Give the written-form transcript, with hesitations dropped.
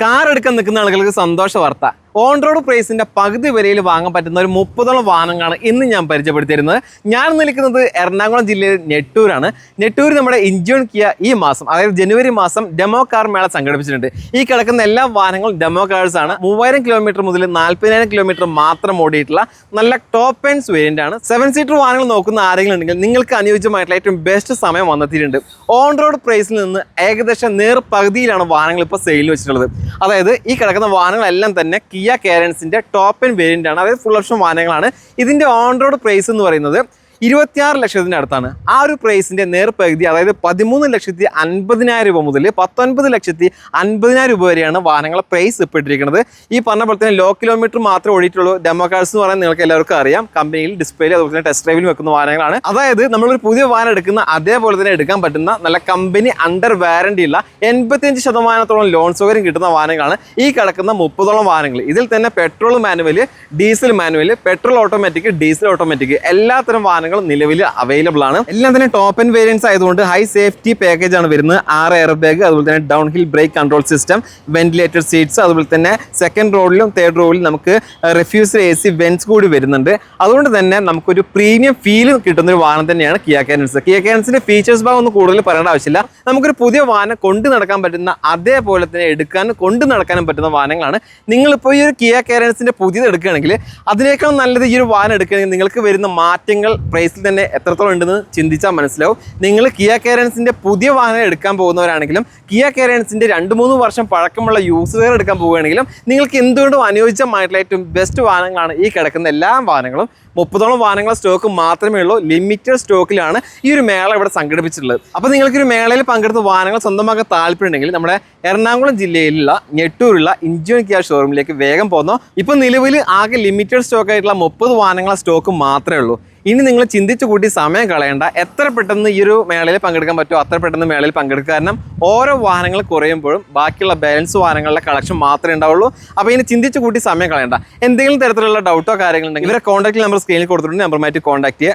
Car എടുക്കാൻ നിൽക്കുന്ന ആളുകൾക്ക് സന്തോഷ വാർത്ത. ഓൺ റോഡ് പ്രൈസിന്റെ പകുതി വിലയിൽ വാങ്ങാൻ പറ്റുന്ന ഒരു 30ഓളം വാഹനങ്ങളാണ് ഇന്ന് ഞാൻ പരിചയപ്പെടുത്തിയിരുന്നത്. ഞാൻ നിൽക്കുന്നത് എറണാകുളം ജില്ലയിൽ നെട്ടൂരാണ്. നെട്ടൂർ നമ്മുടെ ഇഞ്ചോൺ കിയ ഈ മാസം, അതായത് ജനുവരി മാസം ഡെമോ കാർ മേള സംഘടിപ്പിച്ചിട്ടുണ്ട്. ഈ കിടക്കുന്ന എല്ലാ വാഹനങ്ങളും ഡെമോ കാർസ് ആണ്. 3000 കിലോമീറ്റർ മുതൽ 40,000 കിലോമീറ്റർ മാത്രം ഓടിയിട്ടുള്ള നല്ല ടോപ്പ് എൻഡ്സ് വേരിയന്റ് ആണ്. 7 സീറ്റർ വാഹനങ്ങൾ നോക്കുന്ന ആരെങ്കിലും ഉണ്ടെങ്കിൽ നിങ്ങൾക്ക് അനുയോജ്യമായിട്ടുള്ള ഏറ്റവും ബെസ്റ്റ് സമയം വന്നെത്തിയിട്ടുണ്ട്. ഓൺ റോഡ് പ്രൈസിൽ നിന്ന് ഏകദേശം നേർ പകുതിയിലാണ് വാഹനങ്ങൾ ഇപ്പോൾ സെയിൽ വെച്ചിട്ടുള്ളത്. അതായത് ഈ കിടക്കുന്ന വാഹനങ്ങളെല്ലാം തന്നെ കിയ കാരൻസിന്റെ ടോപ്പ് എൻഡ് വേരിയന്റ് ആണ്. അതായത് ഫുൾ ഓപ്ഷൻ വാഹനങ്ങളാണ്. ഇതിന്റെ ഓൺ റോഡ് പ്രൈസ് എന്ന് പറയുന്നത് 26 ലക്ഷത്തിന് അടുത്താണ്. ആ ഒരു പ്രൈസിന്റെ നേർപകുതി, അതായത് 13,50,000 രൂപ മുതൽ 19,50,000 രൂപ വരെയാണ് വാഹനങ്ങളെ പ്രൈസ് ഇട്ടിരിക്കുന്നത്. ഈ പറഞ്ഞ പോലെ തന്നെ ലോ കിലോമീറ്റർ മാത്രമേ ഓടിയിട്ടുള്ളൂ. ഡെമോ കാർസ് എന്ന് പറയുന്നത് നിങ്ങൾക്ക് എല്ലാവർക്കും അറിയാം, കമ്പനിയിൽ ഡിസ്പ്ലേയിൽ അതുപോലെ തന്നെ ടെസ്റ്റ് ഡ്രൈവിൽ വെക്കുന്ന വാഹനങ്ങളാണ്. അതായത് നമ്മളൊരു പുതിയ വാഹനം എടുക്കുന്ന അതേപോലെ തന്നെ എടുക്കാൻ പറ്റുന്ന നല്ല കമ്പനി അണ്ടർ വാറണ്ടി ഉള്ള 85% ലോൺ സൗകര്യം കിട്ടുന്ന വാഹനങ്ങളാണ് ഈ കിടക്കുന്ന 30ഓളം വാഹനങ്ങൾ. ഇതിൽ തന്നെ petrol manual, diesel manual, petrol automatic, diesel automatic എല്ലാത്തരം വാഹനങ്ങൾ നിലവിൽ അവൈലബിൾ ആണ്. എല്ലാം തന്നെ ടോപ്പ് എൻഡ് വേരിയൻസ് ആയതുകൊണ്ട് ഹൈ സേഫ്റ്റി പാക്കേജ് ആണ് വരുന്നത്. 6 എയർ ബാഗ്, അതുപോലെ തന്നെ down hill brake control system, ventilated seats, അതുപോലെ തന്നെ സെക്കൻഡ് റോഡിലും തേർഡ് റോഡിലും നമുക്ക് റിഫ്യൂസർ AC വെന്റ്സ് കൂടി വരുന്നുണ്ട്. അതുകൊണ്ട് തന്നെ നമുക്കൊരു പ്രീമിയം ഫീൽ കിട്ടുന്ന ഒരു വാഹനം തന്നെയാണ് കിയ കാരൻസ്. കിയ കാരൻസിന്റെ ഫീച്ചേഴ്സ് ഭാഗം ഒന്നും കൂടുതൽ പറയേണ്ട ആവശ്യമില്ല. നമുക്കൊരു പുതിയ വാഹനം കൊണ്ടു നടക്കാൻ പറ്റുന്ന അതേപോലെ തന്നെ എടുക്കാനും കൊണ്ടു നടക്കാനും പറ്റുന്ന വാഹനങ്ങളാണ്. നിങ്ങളിപ്പോൾ ഈ ഒരു കിയ കാരൻസിന്റെ പുതിയത് എടുക്കുകയാണെങ്കിൽ അതിനേക്കാൾ നല്ലത് ഈ ഒരു വാഹനം എടുക്കുകയാണെങ്കിൽ നിങ്ങൾക്ക് വരുന്ന മാറ്റങ്ങൾ പ്രൈസിൽ തന്നെ എത്രത്തോളം ഉണ്ടെന്ന് ചിന്തിച്ചാൽ മനസ്സിലാവും. നിങ്ങൾ കിയ കാരൻസിന്റെ പുതിയ വാഹനം എടുക്കാൻ പോകുന്നവരാണെങ്കിലും കിയ കാരൻസിന്റെ 2-3 വർഷം പഴക്കമുള്ള യൂസർ എടുക്കാൻ പോവുകയാണെങ്കിലും നിങ്ങൾക്ക് എന്തുകൊണ്ടും അനുയോജ്യമായിട്ടുള്ള ഏറ്റവും ബെസ്റ്റ് വാഹനങ്ങളാണ് ഈ കിടക്കുന്ന എല്ലാ വാഹനങ്ങളും. 30ഓളം വാഹനങ്ങളുടെ സ്റ്റോക്ക് മാത്രമേ ഉള്ളൂ. ലിമിറ്റഡ് സ്റ്റോക്കിലാണ് ഈ ഒരു മേള ഇവിടെ സംഘടിപ്പിച്ചിട്ടുള്ളത്. അപ്പോൾ നിങ്ങൾക്ക് ഒരു മേളയിൽ പങ്കെടുത്ത വാഹനങ്ങൾ സ്വന്തമാക്കാൻ താല്പര്യമുണ്ടെങ്കിൽ നമ്മുടെ എറണാകുളം ജില്ലയിലുള്ള നെട്ടൂരുള്ള ഇഞ്ചോൺ കിയ ഷോറൂമിലേക്ക് വേഗം പോന്നോ. ഇപ്പോൾ നിലവിൽ ആകെ ലിമിറ്റഡ് സ്റ്റോക്ക് ആയിട്ടുള്ള 30 വാഹനങ്ങളുടെ സ്റ്റോക്ക് മാത്രമേ ഉള്ളൂ. ഇനി നിങ്ങൾ ചിന്തിച്ചു കൂട്ടി സമയം കളയേണ്ട. എത്ര പെട്ടെന്ന് ഈ ഒരു മേളയിൽ പങ്കെടുക്കാൻ പറ്റുമോ അത്ര പെട്ടെന്ന് മേളയിൽ പങ്കെടുക്കുക. കാരണം ഓരോ വാഹനങ്ങൾ കുറയുമ്പോഴും ബാക്കിയുള്ള ബാലൻസ് വാഹനങ്ങളുടെ കളക്ഷൻ മാത്രമേ ഉണ്ടാവുള്ളൂ. അപ്പോൾ ഇനി ചിന്തിച്ചു കൂട്ടി സമയം കളയേണ്ട. എന്തെങ്കിലും തരത്തിലുള്ള ഡൗട്ടോ കാര്യങ്ങളുണ്ടെങ്കിൽ ഇവരെ കോൺടാക്ട് നമ്പർ സ്ക്രീനിൽ കൊടുത്തിട്ടുണ്ട്. നമ്പറുമായിട്ട് കോൺടാക്ട് ചെയ്യുക.